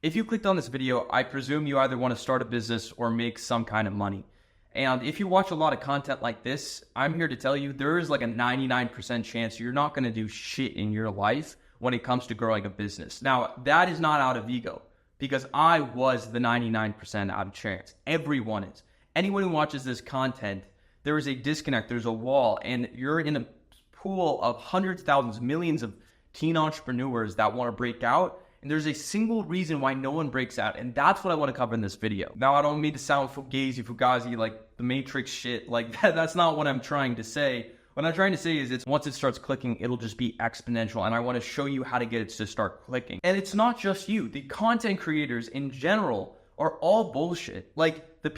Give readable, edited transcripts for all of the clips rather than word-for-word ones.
If you clicked on this video, I presume you either want to start a business or make some kind of money. And if you watch a lot of content like this, I'm here to tell you there is like a 99% chance you're not going to do shit in your life when it comes to growing a business. Now, that is not out of ego, because I was the 99% out of chance. Everyone is. Anyone who watches this content, there is a disconnect, there's a wall, and you're in a pool of hundreds, thousands, millions of teen entrepreneurs that want to break out. And there's a single reason why no one breaks out. And that's what I want to cover in this video. Now, I don't mean to sound fugazi, like the Matrix shit. Like that's not what I'm trying to say. What I'm trying to say is once it starts clicking, it'll just be exponential. And I want to show you how to get it to start clicking. And it's not just you. The content creators in general are all bullshit. Like the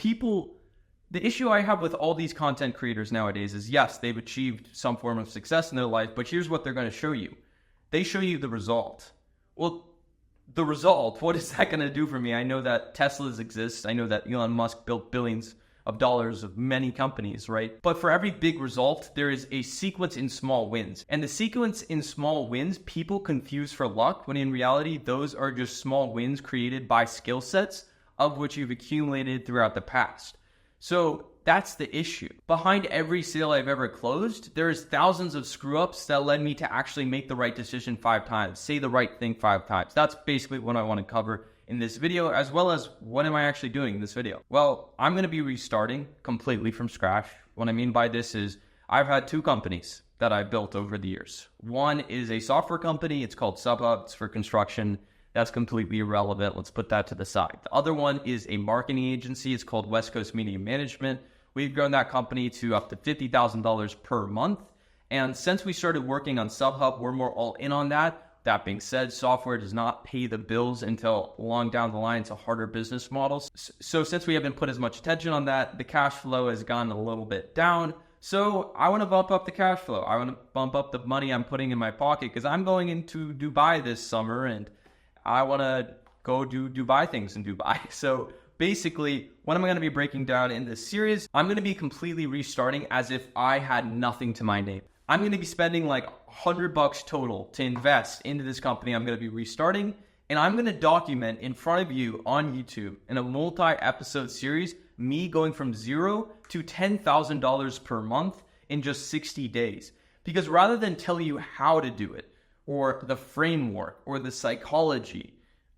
issue I have with all these content creators nowadays is, yes, they've achieved some form of success in their life, but here's what they're going to show you. They show you the result. Well, the result, what is that going to do for me? I know that Teslas exist. I know that Elon Musk built billions of dollars of many companies, right? But for every big result, there is a sequence in small wins. And the sequence in small wins, people confuse for luck, when in reality, those are just small wins created by skill sets of which you've accumulated throughout the past. So that's the issue. Behind every sale I've ever closed, there's thousands of screw-ups that led me to actually make the right decision 5 times, say the right thing 5 times. That's basically what I want to cover in this video, as well as what am I actually doing in this video. Well, I'm going to be restarting completely from scratch. What I mean by this is I've had 2 companies that I've built over the years. One is a software company. It's called SubHub. It's for construction. That's completely irrelevant. Let's put that to the side. The other one is a marketing agency. It's called West Coast Media Management. We've grown that company to up to $50,000 per month. And since we started working on SubHub, we're more all in on that. That being said, software does not pay the bills until long down the line. It's a harder business model. So since we haven't put as much attention on that, the cash flow has gone a little bit down. So I want to bump up the cash flow. I want to bump up the money I'm putting in my pocket, because I'm going into Dubai this summer and I want to go do Dubai things in Dubai. So basically, what am I going to be breaking down in this series? I'm going to be completely restarting as if I had nothing to my name. I'm going to be spending like $100 total to invest into this company I'm going to be restarting. And I'm going to document in front of you on YouTube in a multi-episode series, me going from $0 to $10,000 per month in just 60 days. Because rather than tell you how to do it, or the framework, or the psychology,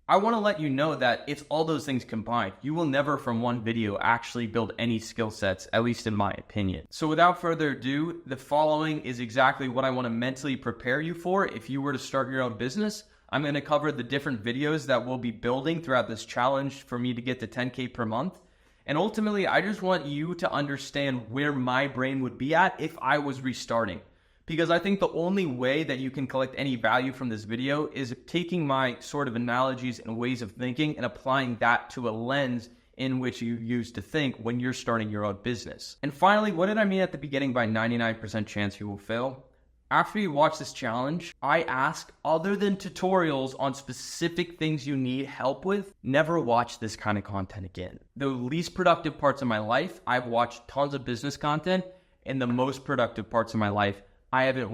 I want to let you know that it's all those things combined. You will never from one video actually build any skill sets, at least in my opinion. So without further ado, the following is exactly what I want to mentally prepare you for if you were to start your own business. I'm going to cover the different videos that we'll be building throughout this challenge for me to get to 10K per month. And ultimately, I just want you to understand where my brain would be at if I was restarting. Because I think the only way that you can collect any value from this video is taking my sort of analogies and ways of thinking and applying that to a lens in which you use to think when you're starting your own business. And finally, what did I mean at the beginning by 99% chance you will fail? After you watch this challenge, I ask, other than tutorials on specific things you need help with, never watch this kind of content again. The least productive parts of my life, I've watched tons of business content, and the most productive parts of my life, I hadn't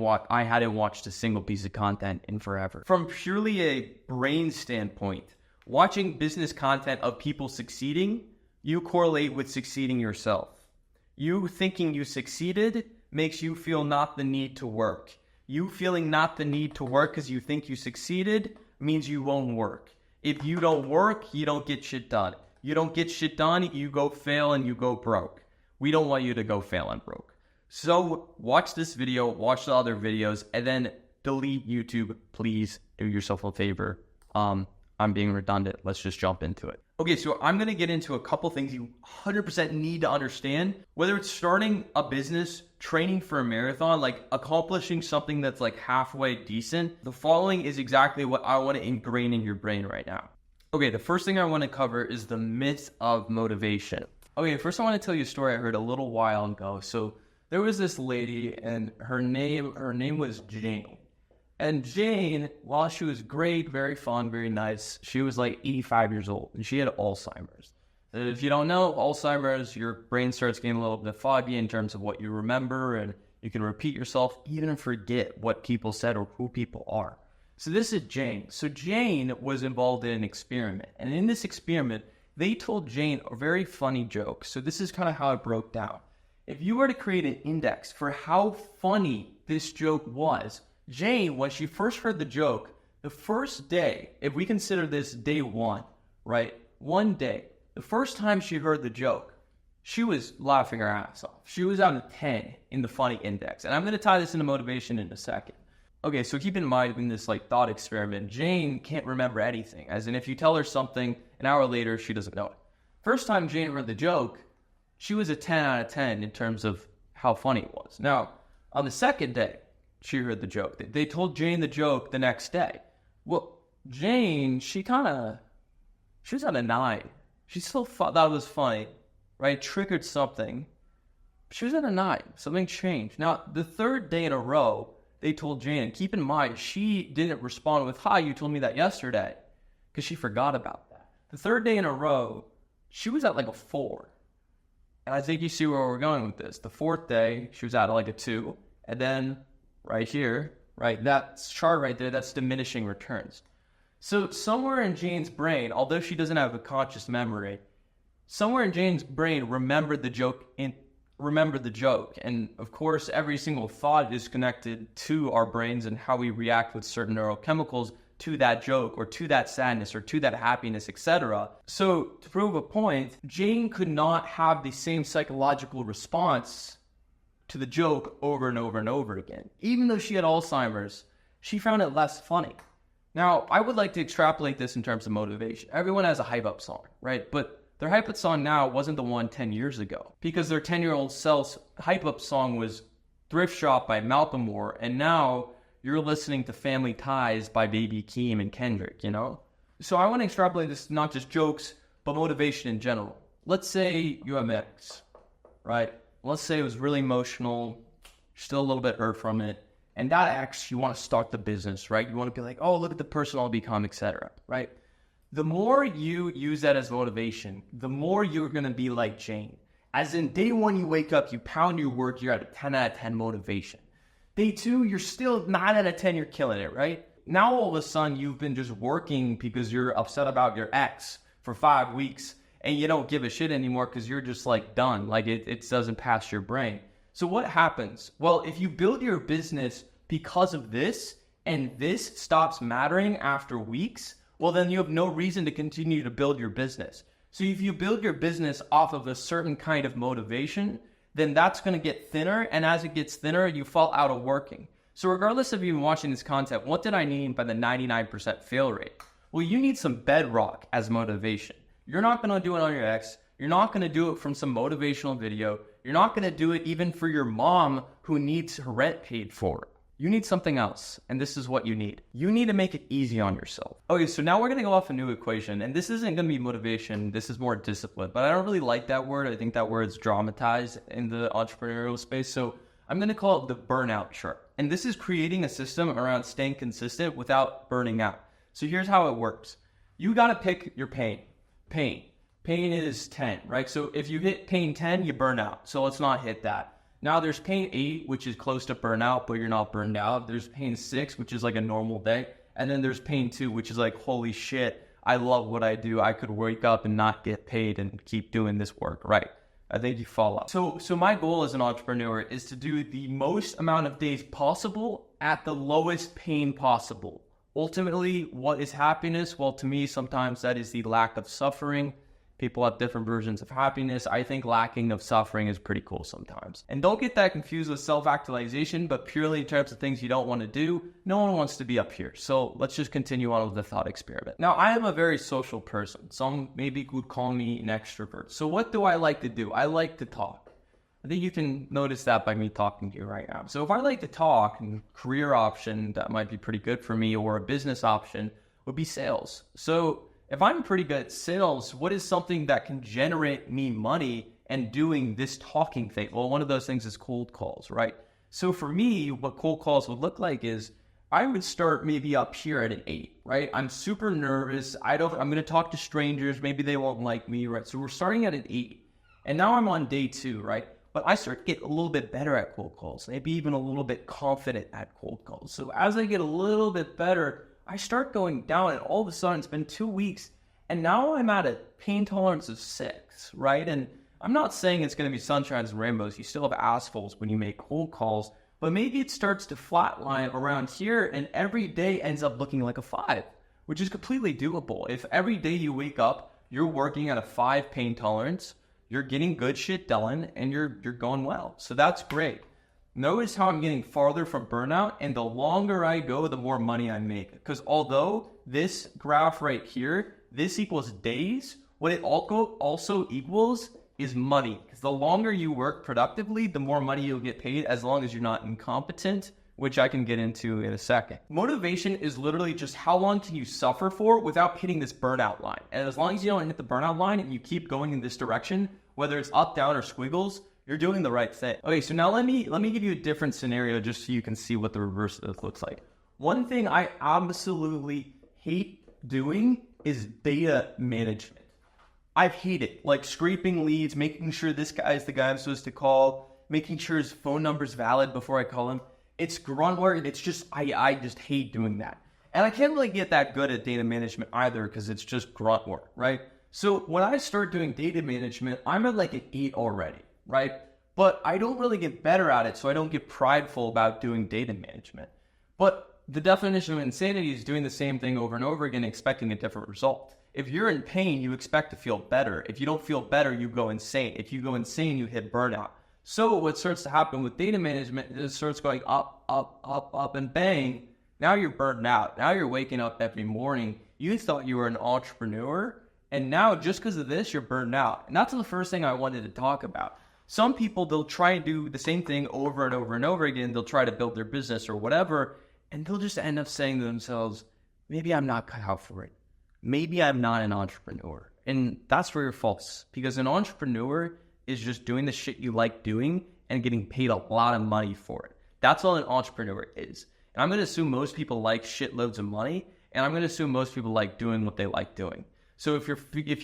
watched a single piece of content in forever. From purely a brain standpoint, watching business content of people succeeding, you correlate with succeeding yourself. You thinking you succeeded makes you feel not the need to work. You feeling not the need to work because you think you succeeded means you won't work. If you don't work, you don't get shit done. You don't get shit done, you go fail and you go broke. We don't want you to go fail and broke. So watch this video, watch the other videos, and then delete YouTube. Please do yourself a favor. I'm being redundant. Let's just jump into it. Okay, so I'm going to get into a couple things you 100% need to understand. Whether it's starting a business, training for a marathon, like accomplishing something that's like halfway decent, the following is exactly what I want to ingrain in your brain right now. Okay, the first thing I want to cover is the myth of motivation. Okay, first I want to tell you a story I heard a little while ago. So there was this lady, and her name was Jane. And Jane, while she was great, very fun, very nice, she was like 85 years old, and she had Alzheimer's. And if you don't know, Alzheimer's, your brain starts getting a little bit foggy in terms of what you remember, and you can repeat yourself, even forget what people said or who people are. So this is Jane. So Jane was involved in an experiment. And in this experiment, they told Jane a very funny joke. So this is kind of how it broke down. If you were to create an index for how funny this joke was, Jane, when she first heard the joke, the first day, if we consider this day one, right? One day, the first time she heard the joke, she was laughing her ass off. She was out of 10 in the funny index. And I'm going to tie this into motivation in a second. Okay, so keep in mind in this like thought experiment, Jane can't remember anything. As in, if you tell her something, an hour later, she doesn't know it. First time Jane heard the joke, she was a 10 out of 10 in terms of how funny it was. Now, on the second day, she heard the joke. They told Jane the joke the next day. Well, Jane, she was at a 9. She still thought that was funny, right? Triggered something. She was at a 9. Something changed. Now, the third day in a row, they told Jane, and keep in mind, she didn't respond with, hi, you told me that yesterday, because she forgot about that. The third day in a row, she was at like a 4. And I think you see where we're going with this. The fourth day, she was at like a 2. And then right here, right, that chart right there, that's diminishing returns. So somewhere in Jane's brain, although she doesn't have a conscious memory, somewhere in Jane's brain remembered the joke. And of course, every single thought is connected to our brains and how we react with certain neurochemicals to that joke or to that sadness or to that happiness, etc. So to prove a point, Jane could not have the same psychological response to the joke over and over and over again. Even though she had Alzheimer's, she found it less funny. Now, I would like to extrapolate this in terms of motivation. Everyone has a hype up song, right? But their hype up song now wasn't the one 10 years ago, because their 10-year-old self's hype up song was Thrift Shop by Macklemore, and now you're listening to Family Ties by Baby Keem and Kendrick, you know? So I want to extrapolate this, not just jokes, but motivation in general. Let's say you have an ex, right? Let's say it was really emotional, still a little bit hurt from it, and that ex, you want to start the business, right? You want to be like, oh, look at the person I'll become, etc., right? The more you use that as motivation, the more you're going to be like Jane. As in, day one, you wake up, you pound your work, you're at a 10 out of 10 motivation. Day 2, you're still 9 out of 10, you're killing it, right? Now, all of a sudden, you've been just working because you're upset about your ex for 5 weeks, and you don't give a shit anymore because you're just like done. Like it doesn't pass your brain. So what happens? Well, if you build your business because of this, and this stops mattering after weeks, well, then you have no reason to continue to build your business. So if you build your business off of a certain kind of motivation, then that's going to get thinner. And as it gets thinner, you fall out of working. So regardless of you watching this content, what did I mean by the 99% fail rate? Well, you need some bedrock as motivation. You're not going to do it on your ex. You're not going to do it from some motivational video. You're not going to do it even for your mom who needs her rent paid for. You need something else, and this is what you need. You need to make it easy on yourself. Okay, so now we're going to go off a new equation, and this isn't going to be motivation. This is more discipline, but I don't really like that word. I think that word's dramatized in the entrepreneurial space, so I'm going to call it the burnout chart. And this is creating a system around staying consistent without burning out. So here's how it works. You got to pick your pain. Pain is 10, right? So if you hit pain 10, you burn out. So let's not hit that. Now there's pain 8, which is close to burnout, but you're not burned out. There's pain 6, which is like a normal day. And then there's pain 2, which is like, holy shit, I love what I do. I could wake up and not get paid and keep doing this work, right? I think you follow. So my goal as an entrepreneur is to do the most amount of days possible at the lowest pain possible. Ultimately, what is happiness? Well, to me, sometimes that is the lack of suffering. People have different versions of happiness. I think lacking of suffering is pretty cool sometimes. And don't get that confused with self-actualization, but purely in terms of things you don't want to do. No one wants to be up here. So let's just continue on with the thought experiment. Now, I am a very social person. Some maybe would call me an extrovert. So what do I like to do? I like to talk. I think you can notice that by me talking to you right now. So if I like to talk, and career option that might be pretty good for me, or a business option would be sales. So if I'm pretty good at sales, what is something that can generate me money and doing this talking thing? Well, one of those things is cold calls, right? So for me, what cold calls would look like is I would start maybe up here at an 8, right? I'm super nervous. I'm going to talk to strangers. Maybe they won't like me, right? So we're starting at an 8. And now I'm on day 2, right? But I start to get a little bit better at cold calls, maybe even a little bit confident at cold calls. So as I get a little bit better, I start going down, and all of a sudden it's been 2 weeks, and now I'm at a pain tolerance of 6, right? And I'm not saying it's going to be sunshines and rainbows. You still have assholes when you make cold calls, but maybe it starts to flatline around here, and every day ends up looking like a 5, which is completely doable. If every day you wake up, you're working at a 5 pain tolerance, you're getting good shit done, and you're going well. So that's great. Notice how I'm getting farther from burnout, and the longer I go, the more money I make. Because although this graph right here, this equals days, what it also equals is money. Because the longer you work productively, the more money you'll get paid, as long as you're not incompetent, which I can get into in a second. Motivation is literally just how long can you suffer for without hitting this burnout line. And as long as you don't hit the burnout line and you keep going in this direction, whether it's up, down, or squiggles, you're doing the right thing. Okay, so now let me give you a different scenario just so you can see what the reverse of this looks like. One thing I absolutely hate doing is data management. I hate it. Like scraping leads, making sure this guy is the guy I'm supposed to call, making sure his phone number's valid before I call him. It's grunt work. It's just, I just hate doing that. And I can't really get that good at data management either because it's just grunt work, right? So when I start doing data management, I'm at like an 8 already, right? But I don't really get better at it, so I don't get prideful about doing data management. But the definition of insanity is doing the same thing over and over again, expecting a different result. If you're in pain, you expect to feel better. If you don't feel better, you go insane. If you go insane, you hit burnout. So what starts to happen with data management is it starts going up, up, up, up, and bang. Now you're burned out. Now you're waking up every morning. You thought you were an entrepreneur, and now just because of this, you're burned out. And that's the first thing I wanted to talk about. Some people, they'll try and do the same thing over and over and over again. They'll try to build their business or whatever, and they'll just end up saying to themselves, maybe I'm not cut out for it. Maybe I'm not an entrepreneur. And that's where you're false, because an entrepreneur is just doing the shit you like doing and getting paid a lot of money for it. That's all an entrepreneur is. And I'm going to assume most people like shitloads of money, and I'm going to assume most people like doing what they like doing. So if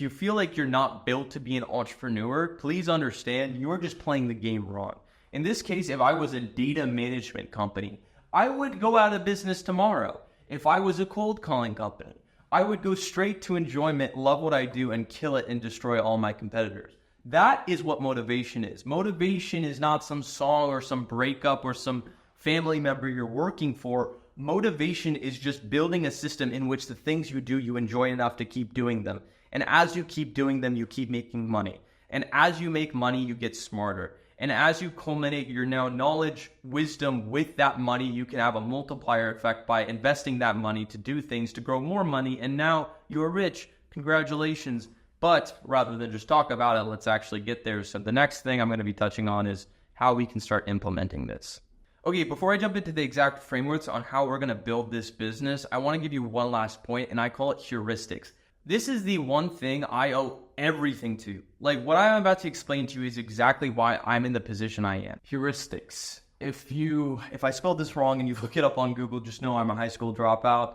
you feel like you're not built to be an entrepreneur, please understand you're just playing the game wrong. In this case, if I was a data management company, I would go out of business tomorrow. If I was a cold calling company, I would go straight to enjoyment, love what I do, and kill it and destroy all my competitors. That is what motivation is. Motivation is not some song or some breakup or some family member you're working for. Motivation is just building a system in which the things you do, you enjoy enough to keep doing them. And as you keep doing them, you keep making money. And as you make money, you get smarter. And as you culminate your now knowledge, wisdom with that money, you can have a multiplier effect by investing that money to do things, to grow more money. And now you're rich. Congratulations. But rather than just talk about it, let's actually get there. So the next thing I'm going to be touching on is how we can start implementing this. Okay, before I jump into the exact frameworks on how we're going to build this business, I want to give you one last point, and I call it heuristics. This is the one thing I owe everything to. Like, what I'm about to explain to you is exactly why I'm in the position I am. Heuristics. If I spelled this wrong and you look it up on Google, just know I'm a high school dropout.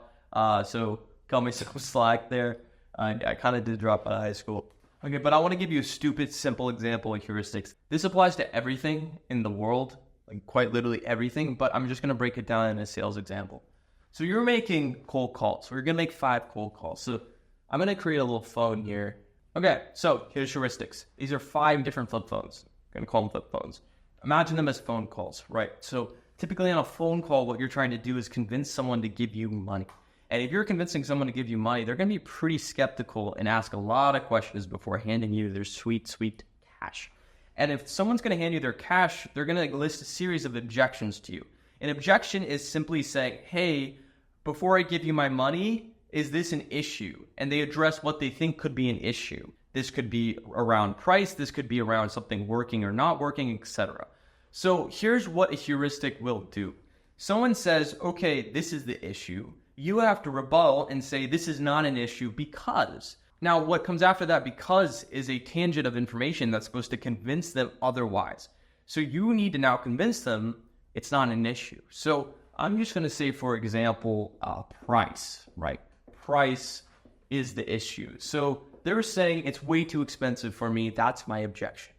So cut me some slack there. I kind of did drop out of high school. Okay, but I want to give you a stupid, simple example of heuristics. This applies to everything in the world. Like quite literally everything, but I'm just going to break it down in a sales example. So you're making cold calls. We're going to make 5 cold calls. So I'm going to create a little phone here. Okay, so here's heuristics. These are 5 different flip phones. I'm going to call them flip phones. Imagine them as phone calls, right? So typically on a phone call, what you're trying to do is convince someone to give you money. And if you're convincing someone to give you money, they're going to be pretty skeptical and ask a lot of questions before handing you their sweet, sweet cash. And if someone's going to hand you their cash, they're going to list a series of objections to you. An objection is simply saying, hey, before I give you my money, is this an issue? And they address what they think could be an issue. This could be around price. This could be around something working or not working, etc. So here's what a heuristic will do. Someone says, okay, this is the issue. You have to rebuttal and say, this is not an issue because. Now, what comes after that because is a tangent of information that's supposed to convince them otherwise. So you need to now convince them it's not an issue. So I'm just going to say, for example, price, right? Price is the issue. So they're saying it's way too expensive for me. That's my objection.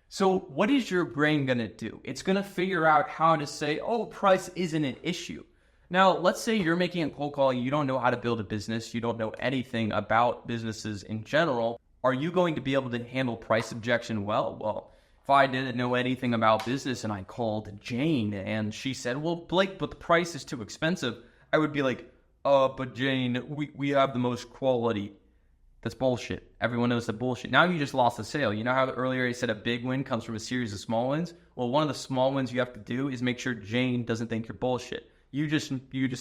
So what is your brain going to do? It's going to figure out how to say, oh, price isn't an issue. Now, let's say you're making a cold call, you don't know how to build a business, you don't know anything about businesses in general. Are you going to be able to handle price objection well? Well, if I didn't know anything about business and I called Jane and she said, well, Blake, but the price is too expensive, I would be like, but Jane, we have the most quality. That's bullshit. Everyone knows that bullshit. Now you just lost the sale. You know how earlier I said a big win comes from a series of small wins? Well, one of the small wins you have to do is make sure Jane doesn't think you're bullshit. You just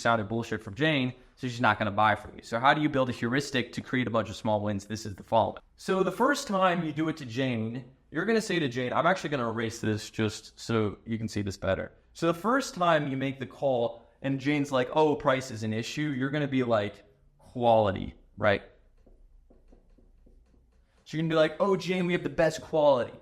sounded bullshit from Jane, so she's not going to buy from you. So how do you build a heuristic to create a bunch of small wins? This is the following. So the first time you do it to Jane, you're going to say to Jane, I'm actually going to erase this just so you can see this better. So the first time you make the call and Jane's like, oh, price is an issue, you're going to be like, quality, right? So you're going to be like, oh, Jane, we have the best quality.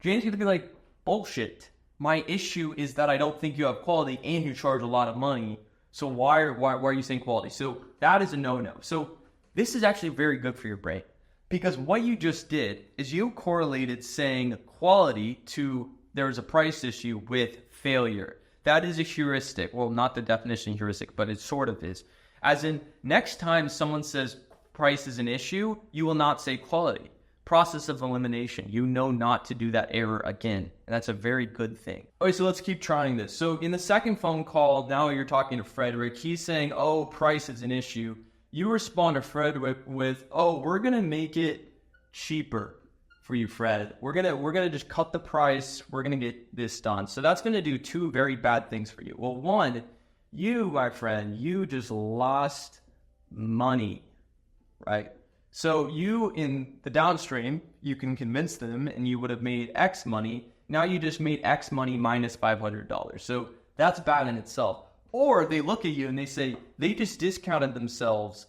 Jane's going to be like, bullshit. My issue is that I don't think you have quality and you charge a lot of money. So why are you saying quality? So that is a no-no. So this is actually very good for your brain because what you just did is you correlated saying quality to there's a price issue with failure. That is a heuristic. Well, not the definition of heuristic, but it sort of is. As in, next time someone says price is an issue, you will not say quality. Process of elimination. You know not to do that error again. And that's a very good thing. Okay, so let's keep trying this. So in the second phone call, now you're talking to Frederick. He's saying, oh, price is an issue. You respond to Frederick with, oh, we're going to make it cheaper for you, Fred. We're gonna just cut the price. We're going to get this done. So that's going to do two very bad things for you. Well, one, you, my friend, you just lost money, right? So you, in the downstream, you can convince them and you would have made X money. Now you just made X money minus $500. So that's bad in itself. Or they look at you and they say, they just discounted themselves.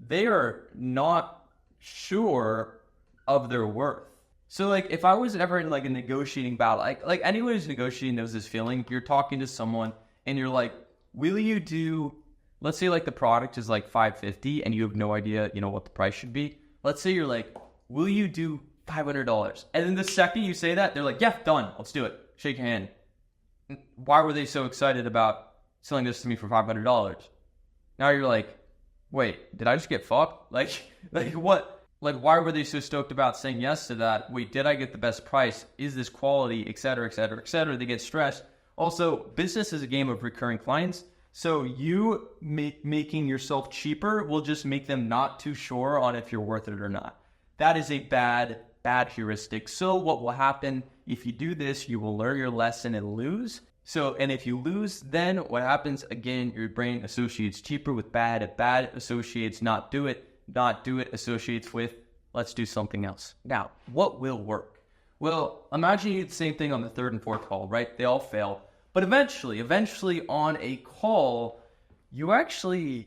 They are not sure of their worth. So like if I was ever in like a negotiating battle, like anyone who's negotiating knows this feeling. You're talking to someone and you're like, will you do... Let's say like the product is like $550 and you have no idea, what the price should be. Let's say you're like, will you do $500? And then the second you say that, they're like, yeah, done. Let's do it. Shake your hand. Why were they so excited about selling this to me for $500? Now you're like, wait, did I just get fucked? Like what? Like, why were they so stoked about saying yes to that? Wait, did I get the best price? Is this quality? Et cetera, et cetera, et cetera. They get stressed. Also, business is a game of recurring clients. So you making yourself cheaper will just make them not too sure on if you're worth it or not. That is a bad heuristic. So what will happen if you do this, you will learn your lesson and lose. And if you lose, then what happens again, your brain associates cheaper with bad. Bad associates not do it associates with let's do something else. Now, what will work? Well, imagine you do the same thing on the third and fourth call, right? They all fail. But eventually on a call, you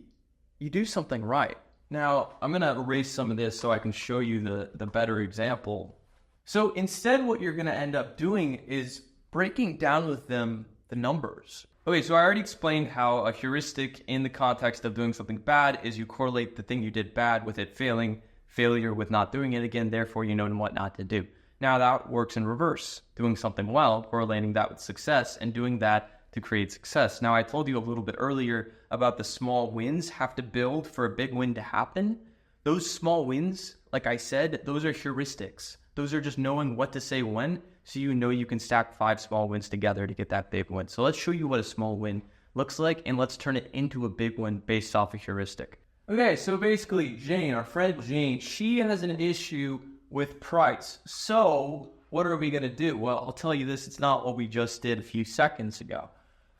do something right. Now, I'm going to erase some of this so I can show you the better example. So instead, what you're going to end up doing is breaking down with them the numbers. Okay, so I already explained how a heuristic in the context of doing something bad is you correlate the thing you did bad with it failing, failure with not doing it again, therefore you know what not to do. Now that works in reverse, doing something well, correlating that with success, and doing that to create success. Now I told you a little bit earlier about the small wins have to build for a big win to happen. Those small wins, like I said, those are heuristics. Those are just knowing what to say when, so you know you can stack 5 small wins together to get that big win. So let's show you what a small win looks like, and let's turn it into a big win based off a heuristic. Okay, so basically Jane, our friend Jane, she has an issue with price. So what are we going to do? Well, I'll tell you this, it's not what we just did a few seconds ago.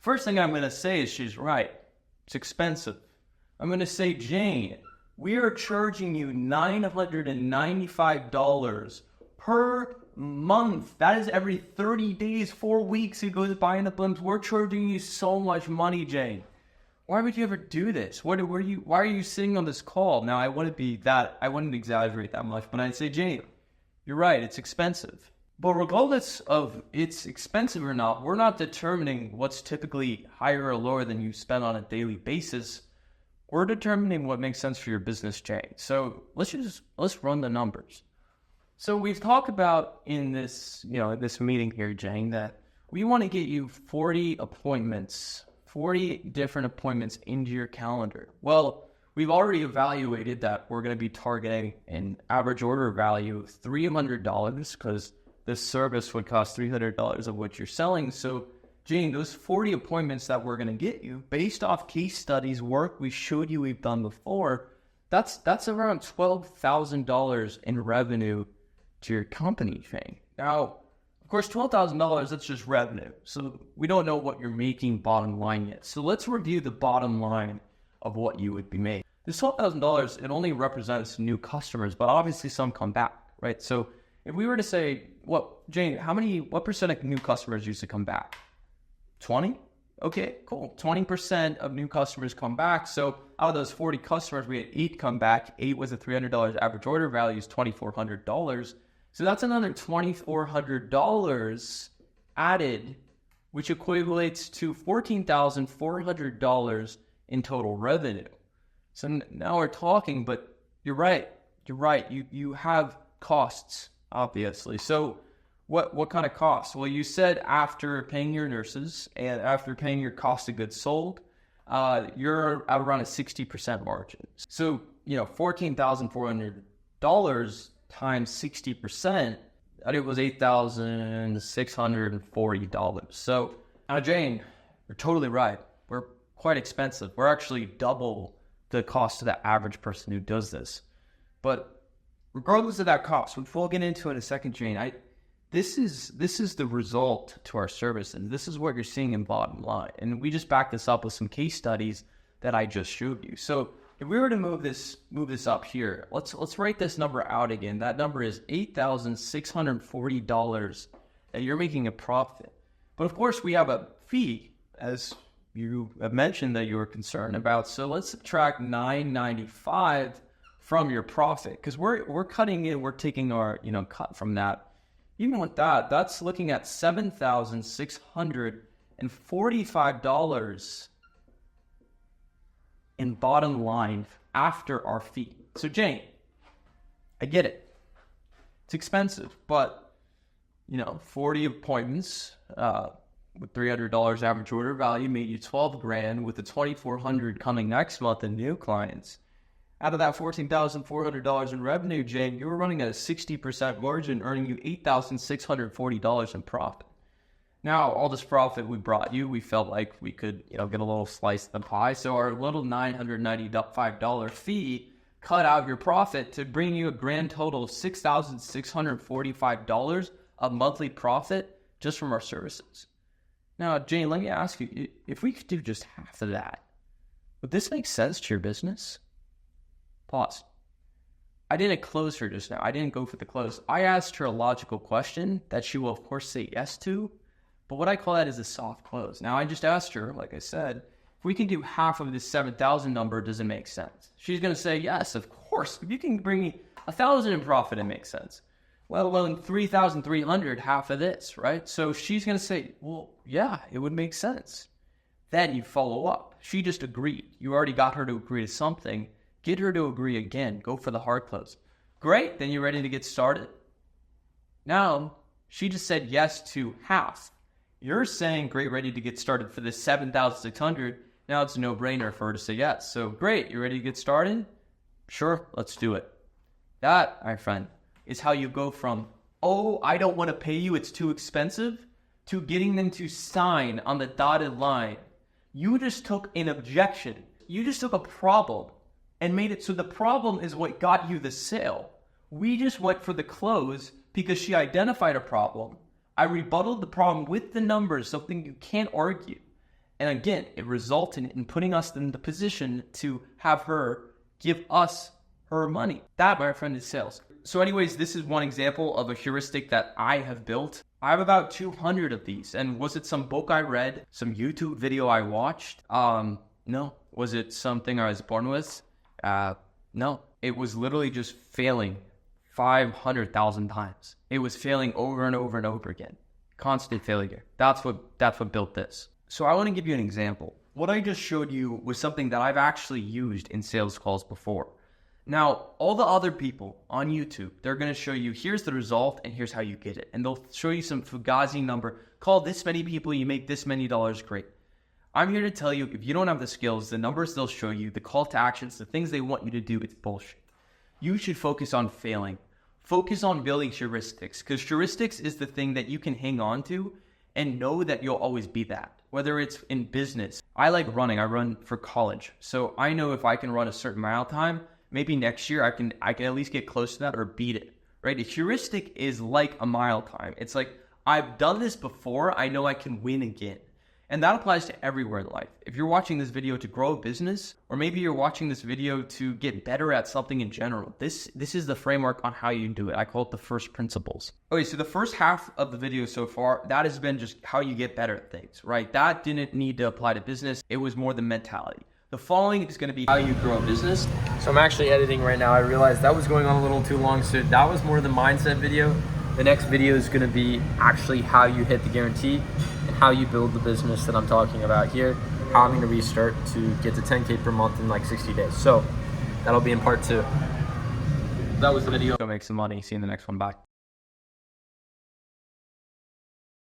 First thing I'm going to say is she's right. It's expensive. I'm going to say, Jane, we are charging you $995 per month. That is every 30 days, 4 weeks. It goes by in the blimps. We're charging you so much money, Jane. Why would you ever do this? Why are you sitting on this call? Now, I wouldn't exaggerate that much, but I'd say, Jane, you're right, it's expensive. But regardless of it's expensive or not, we're not determining what's typically higher or lower than you spend on a daily basis. We're determining what makes sense for your business, Jane. So let's run the numbers. So we've talked about in this meeting here, Jane, that we want to get you 40 appointments 40 different appointments into your calendar. Well, we've already evaluated that we're going to be targeting an average order value of $300 because this service would cost $300 of what you're selling. So, Jane, those 40 appointments that we're going to get you, based off case studies, work we showed you we've done before, that's around $12,000 in revenue to your company, Jane. Now, of course, $12,000, that's just revenue. So we don't know what you're making bottom line yet. So let's review the bottom line of what you would be making. This $12,000, it only represents new customers, but obviously some come back, right? So if we were to say, Jane, what percent of new customers used to come back? 20? Okay, cool. 20% of new customers come back. So out of those 40 customers, we had 8 come back. 8 was a $300 average order value, is $2,400. So that's another $2,400 added, which equates to $14,400 in total revenue. So now we're talking, but you're right. You have costs, obviously. So what kind of costs? Well, you said after paying your nurses and after paying your cost of goods sold, you're at around a 60% margin. So, $14,400 times 60%, it was $8,640. So, now Jane, you're totally right. We're quite expensive. We're actually double the cost of the average person who does this. But regardless of that cost, which we'll get into in a second, Jane, this is the result to our service, and this is what you're seeing in bottom line. And we just backed this up with some case studies that I just showed you. So if we were to move this up here, let's write this number out again. That number is $8,640 that you're making a profit. But of course, we have a fee, as you have mentioned that you were concerned about. So let's subtract $995 from your profit, because we're cutting in, we're taking our cut from that. Even with that, that's looking at $7,645 in bottom line after our fee. So Jane, I get it. It's expensive, but 40 appointments with $300 average order value made you $12,000 with the $2,400 coming next month in new clients. Out of that $14,400 in revenue, Jane, you were running at a 60% margin, earning you $8,640 in profit. Now, all this profit we brought you, we felt like we could, get a little slice of the pie. So our little $995 fee cut out your profit to bring you a grand total of $6,645 of monthly profit just from our services. Now, Jane, let me ask you, if we could do just half of that, would this make sense to your business? Pause. I didn't close her just now. I didn't go for the close. I asked her a logical question that she will, of course, say yes to. But what I call that is a soft close. Now, I just asked her, like I said, if we can do half of this 7,000 number, does it make sense? She's going to say, yes, of course. If you can bring me 1,000 in profit, it makes sense. Let alone 3,300, half of this, right? So she's going to say, well, yeah, it would make sense. Then you follow up. She just agreed. You already got her to agree to something. Get her to agree again. Go for the hard close. Great. Then you're ready to get started. Now, she just said yes to half. You're saying, great, ready to get started for this 7,600. Now it's a no-brainer for her to say yes. So great. You ready to get started? Sure. Let's do it. That, my friend, is how you go from, oh, I don't want to pay you, it's too expensive, to getting them to sign on the dotted line. You just took an objection. You just took a problem and made it so the problem is what got you the sale. We just went for the close because she identified a problem. I rebutted the problem with the numbers, something you can't argue. And again, it resulted in putting us in the position to have her give us her money. That, my friend, is sales. So anyways, this is one example of a heuristic that I have built. I have about 200 of these. And was it some book I read? Some YouTube video I watched? No. Was it something I was born with? No. It was literally just failing 500,000 times. It was failing over and over and over again. Constant failure. That's what built this. So I want to give you an example. What I just showed you was something that I've actually used in sales calls before. Now, all the other people on YouTube, they're going to show you, here's the result and here's how you get it. And they'll show you some Fugazi number. Call this many people, you make this many dollars, great. I'm here to tell you, if you don't have the skills, the numbers they'll show you, the call to actions, the things they want you to do, it's bullshit. You should focus on failing. Focus on building heuristics, because heuristics is the thing that you can hang on to and know that you'll always be that. Whether it's in business, I like running. I run for college, so I know if I can run a certain mile time, maybe next year I can at least get close to that or beat it. Right? A heuristic is like a mile time. It's like, I've done this before. I know I can win again. And that applies to everywhere in life. If you're watching this video to grow a business, or maybe you're watching this video to get better at something in general, this is the framework on how you do it. I call it the first principles. Okay, so the first half of the video so far, that has been just how you get better at things, right? That didn't need to apply to business. It was more the mentality. The following is going to be how you grow a business. So I'm actually editing right now. I realized that was going on a little too long, so that was more the mindset video. The next video is going to be actually how you hit the guarantee and how you build the business that I'm talking about here, how I'm going to restart to get to 10K per month in like 60 days. So that'll be in part 2. That was the video. Go make some money. See you in the next one. Bye.